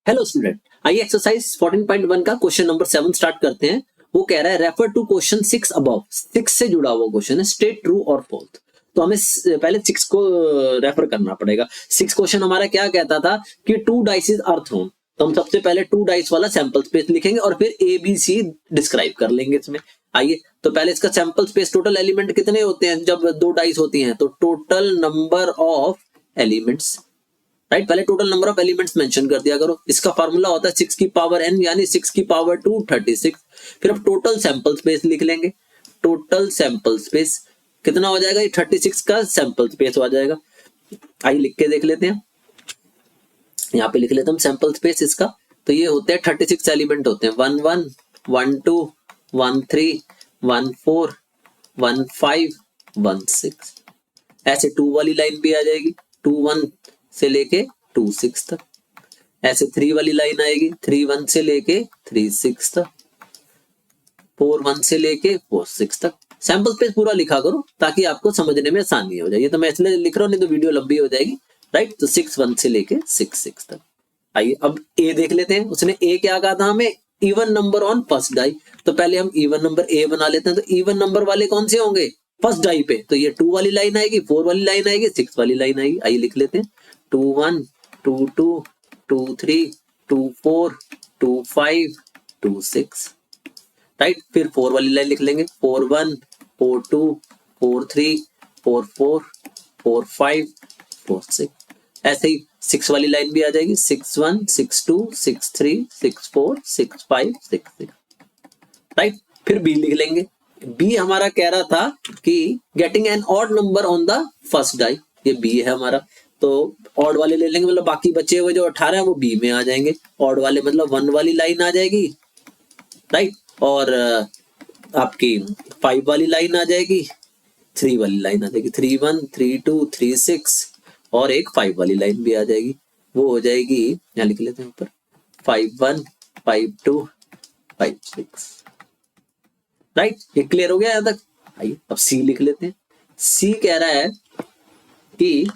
Hello student, आइए exercise 14.1 का question number 7 start करते हैं। वो कह रहा है रेफर टू क्वेश्चन 6 अबव। 6 से जुड़ा हुआ क्वेश्चन है, स्टेट ट्रू और फॉल्स। तो हमें पहले 6 को रेफर करना पड़ेगा। 6 क्वेश्चन हमारा क्या कहता था कि 2 डाइसेस आर थ्रोन। तो हम सबसे पहले 2 डाइस वाला सैंपल स्पेस लिखेंगे और फिर ए बी सी डिस्क्राइब कर लेंगे इसमें। आइए तो पहले इसका सैंपल स्पेस, टोटल एलिमेंट कितने होते हैं जब 2 डाइस होती हैं, तो total number of elements, right. पहले total number of elements mention कर दिया करो। इसका फार्मूला होता है 6 की पावर n यानी 6 की पावर 2 36। फिर अब टोटल सैंपल स्पेस लिख लेंगे। टोटल सैंपल स्पेस कितना हो जाएगा, ये 36 का सैंपल स्पेस हो जाएगा। आइए लिख के देख लेते हैं, यहाँ पे लिख लेते हैं सैंपल स्पेस इसका। तो ये होते हैं 36 एलिमेंट होते हैं, 1 1 1 2 1 3 1 4 1 5 1 6। ऐसे 2 वाली लाइन भी आ जाएगी, 2 1 से लेके 2 6 तक। ऐसे 3 वाली लाइन आएगी, 3 1 से लेके 3 6 तक, 4 1 से लेके 4 6 तक। सैंपल स्पेस पूरा लिखा करो ताकि आपको समझने में आसानी हो जाए। ये तो मैं इसलिए लिख रहा हूँ, नहीं तो वीडियो लंबी हो जाएगी, राइट। तो 6 1 से लेके 6 6 तक। आइए अब ए देख लेते हैं। उसने ए क्या कहा था हमें, even number on first die. तो पहले हम इवन नंबर ए बना लेते हैं। तो इवन नंबर वाले कौन से होंगे फर्स्ट डाई पे, तो ये 2 वाली लाइन आएगी, 4 वाली लाइन आएगी, 6 वाली लाइन आएगी। आइए लिख लेते हैं 2 1 2 2 2 3 2 4 2 5 2 6, राइट। फिर 4 वाली लाइन लिख लेंगे, 4 1 4 2 4 3 4 4 4 5 4 6। ऐसे ही 6 वाली लाइन भी आ जाएगी, 6 1 6 2 6 3 6 4 6 5 6 6, राइट। फिर बी लिख लेंगे। बी हमारा कह रहा था कि getting an odd number on the first die, ये बी है हमारा। तो ऑड वाले ले लेंगे, मतलब बाकी बचे हुए जो 18 है वो बी में आ जाएंगे। ऑड वाले मतलब 1 वाली लाइन आ जाएगी, राइट। और आपकी 5 वाली लाइन आ जाएगी, 3 वाली लाइन आ जाएगी, 3 1 3 2 3 6, और एक 5 वाली लाइन भी आ जाएगी। वो हो जाएगी, यहाँ लिख लेते हैं ऊपर 5 1 5 2 5 6, राइट। ये क्लियर हो गया यहाँ तक। आइए अब सी लिख लेते हैं। सी कह रहा है कि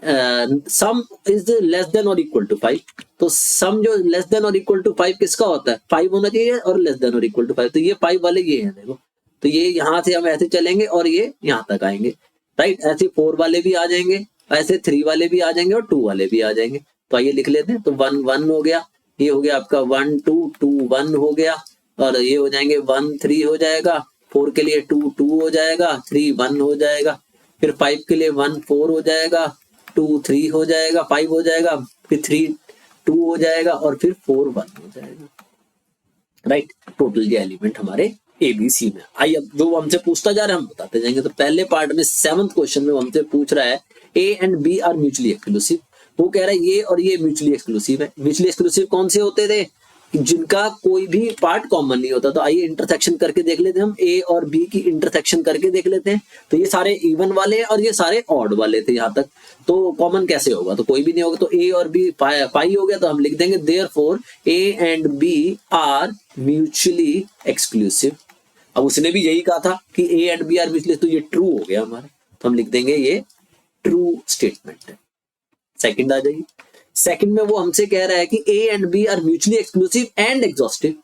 सम इज लेस देन और इक्वल टू 5। तो सम जो लेस देन और इक्वल टू 5 किसका होता है, 5 होना चाहिए और लेस देन और इक्वल टू 5। तो ये 5 वाले ये हैं, देखो। तो ये यहाँ से हम ऐसे चलेंगे और ये यहाँ तक आएंगे, राइट। ऐसे 4 वाले भी आ जाएंगे, ऐसे 3 वाले भी आ जाएंगे और 2 वाले भी आ जाएंगे। तो आइए लिख लेते हैं। तो 1 1 हो गया, ये हो गया आपका 1 2 2 1 हो गया, और ये हो जाएंगे 1 3 हो जाएगा, 4 के लिए 2 2 हो जाएगा, 3 1 हो जाएगा, फिर 5 के लिए 1 4 हो जाएगा, 2 3 हो जाएगा, 5 हो जाएगा, फिर 3 2 हो जाएगा, और फिर 4 1 हो जाएगा, राइट। टोटल ये एलिमेंट हमारे एबीसी में। आइए अब जो हमसे पूछता जा रहा है हम बताते जाएंगे। तो पहले पार्ट में 7th क्वेश्चन में हमसे पूछ रहा है A and B are mutually exclusive. वो कह रहा है ये और ये म्यूचुअली एक्सक्लूसिव है। म्यूचुअली एक्सक्लूसिव कौन से होते थे, जिनका कोई भी पार्ट कॉमन नहीं होता। तो आइए इंटरसेक्शन करके देख लेते हैं हम, ए और बी की इंटरसेक्शन करके देख लेते हैं। तो ये सारे इवन वाले हैं और ये सारे ऑड वाले थे यहाँ तक। तो कॉमन कैसे होगा, तो कोई भी नहीं होगा। तो ए और बी पाई हो गया, तो हम लिख देंगे therefore A and B are mutually exclusive. अब उसने भी यही कहा था कि A and B are mutually, तो ये ट्रू हो गया हमारा। तो हम लिख देंगे ये ट्रू स्टेटमेंट है। सेकंड आ जाइए। सेकंड में वो हमसे कह रहा है कि A and B are mutually exclusive and exhaustive.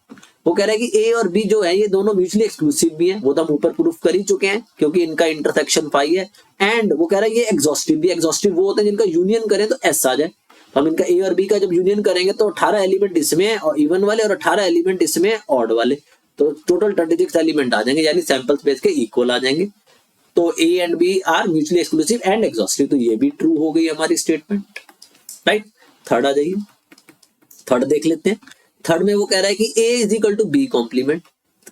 वो कह रहा है कि ए और बी जो है ये दोनों म्यूचुअली एक्सक्लूसिव भी हैं, वो तो हम ऊपर प्रूफ कर ही चुके हैं क्योंकि इनका इंटरसेक्शन 5 है। एंड वो कह रहा है ये एग्जॉस्टिव भी। एग्जॉस्टिव वो होते हैं जिनका यूनियन करें तो एस आ जाए। तो हम इनका ए और बी का जब यूनियन करेंगे तो 18 एलिमेंट इसमें है और इवन वाले, और 18 एलिमेंट इसमें है ऑड वाले। तो टोटल 36 एलिमेंट आ जाएंगे, यानी सैंपल स्पेस के इक्वल आ जाएंगे। तो A and B are mutually exclusive and exhaustive, तो ये भी ट्रू हो गई हमारी स्टेटमेंट, राइट। थर्ड आ जाइए। थर्ड देख लेते हैं। थर्ड में वो कह रहा है कि A is equal to B complement.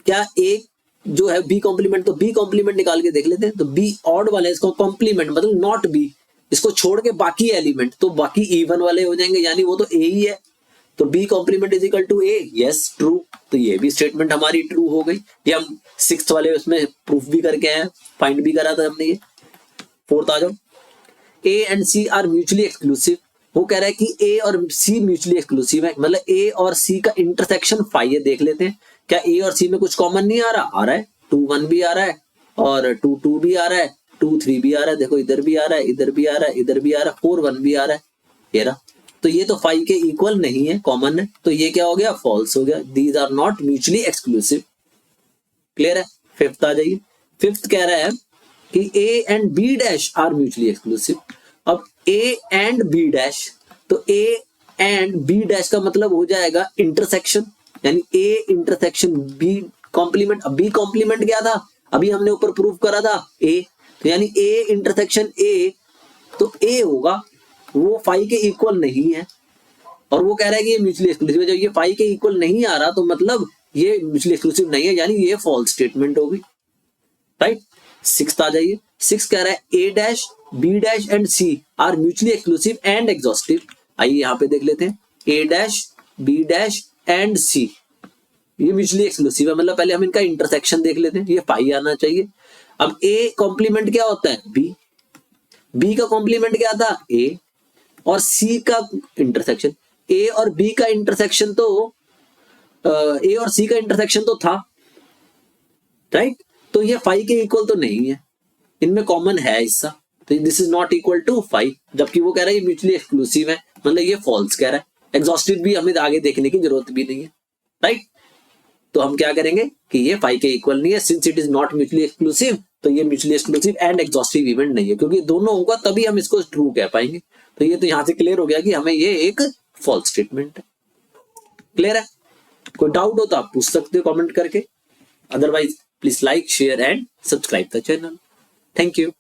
क्या ए जो है बी कॉम्प्लीमेंट, तो बी कॉम्प्लीमेंट निकाल के देख लेते हैं। तो बी ऑड वाला है, इसको कॉम्प्लीमेंट मतलब नॉट बी, इसको छोड़ के बाकी एलिमेंट तो बाकी इवन वाले हो जाएंगे, यानी वो तो ए ही है। तो B complement is equal to A, yes true. तो ये भी स्टेटमेंट हमारी ट्रू हो गई। ये हम 6th वाले उसमें प्रूफ भी करके आए, फाइंड भी करा था हमने ये। फोर्थ आ जाओ। A and C are mutually exclusive. वो कह रहा है कि ए और सी म्यूचुअली एक्सक्लूसिव है, मतलब ए और सी का इंटरसेक्शन 5 है। देख लेते हैं क्या ए और सी में कुछ कॉमन नहीं आ रहा, आ रहा है। 2 1 भी आ रहा है और 2 2 भी आ रहा है, 2 3 भी आ रहा है, देखो इधर भी आ रहा है, इधर भी आ रहा है, इधर भी आ रहा है, 4 1 भी आ रहा है, ये रहा। तो ये तो फाइव के इक्वल नहीं है, कॉमन है, तो ये क्या हो गया, फॉल्स हो गया। These are not mutually exclusive. Clear है। फिफ्थ आ जाइए। फिफ्थ कह रहा है कि A and B dash are mutually exclusive. अब ए एंड बी डैश, तो ए एंड बी डैश का मतलब हो जाएगा इंटरसेक्शन, यानी ए इंटरसेक्शन बी कॉम्प्लीमेंट। अब बी कॉम्प्लीमेंट क्या था, अभी हमने ऊपर प्रूव करा था ए, तो यानी ए इंटरसेक्शन ए, तो ए होगा, वो फाइव के इक्वल नहीं है। और वो कह रहा है कि ये म्यूचुअली एक्सक्लूसिव है। जब ये फाइव के इक्वल नहीं आ रहा तो मतलब ये म्यूचुअली एक्सक्लूसिव नहीं है, यानी ये फॉल्स स्टेटमेंट होगी। राइट। सिक्स्थ आ जाइए। सिक्स कह रहा है A dash B dash and C are mutually exclusive and exhaustive. आइए यहाँ पे देख लेते हैं, A dash B dash and C ये म्यूचुअली एक्सक्लूसिव है, मतलब पहले हम इनका इंटरसेक्शन देख लेते हैं, ये पाई आना चाहिए। अब ए कॉम्प्लीमेंट क्या होता है, बी, बी का कॉम्प्लीमेंट क्या था, ए, और सी का इंटरसेक्शन, ए और बी का इंटरसेक्शन तो ए और सी का इंटरसेक्शन तो था, राइट। तो ये फाइव के इक्वल तो नहीं है, इनमें कॉमन है हिस्सा, तो this is not equal to five. जबकि वो कह रहा है ये म्यूचुअली एक्सक्लूसिव है, मतलब ये फॉल्स कह रहा है। एग्जॉस्टिव भी हमें आगे देखने की जरूरत भी नहीं है, राइट। तो हम क्या करेंगे कि ये फाइव के इक्वल नहीं है, since it is not mutually exclusive, तो ये mutually exclusive and exhaustive event नहीं है, क्योंकि दोनों होगा तभी हम इसको ट्रू कह पाएंगे। तो ये तो यहां से क्लियर हो गया कि हमें ये एक फॉल्स स्टेटमेंट है। क्लियर है। कोई डाउट हो तो आप पूछ सकते हो कमेंट करके, otherwise please like share and subscribe the channel. Thank you.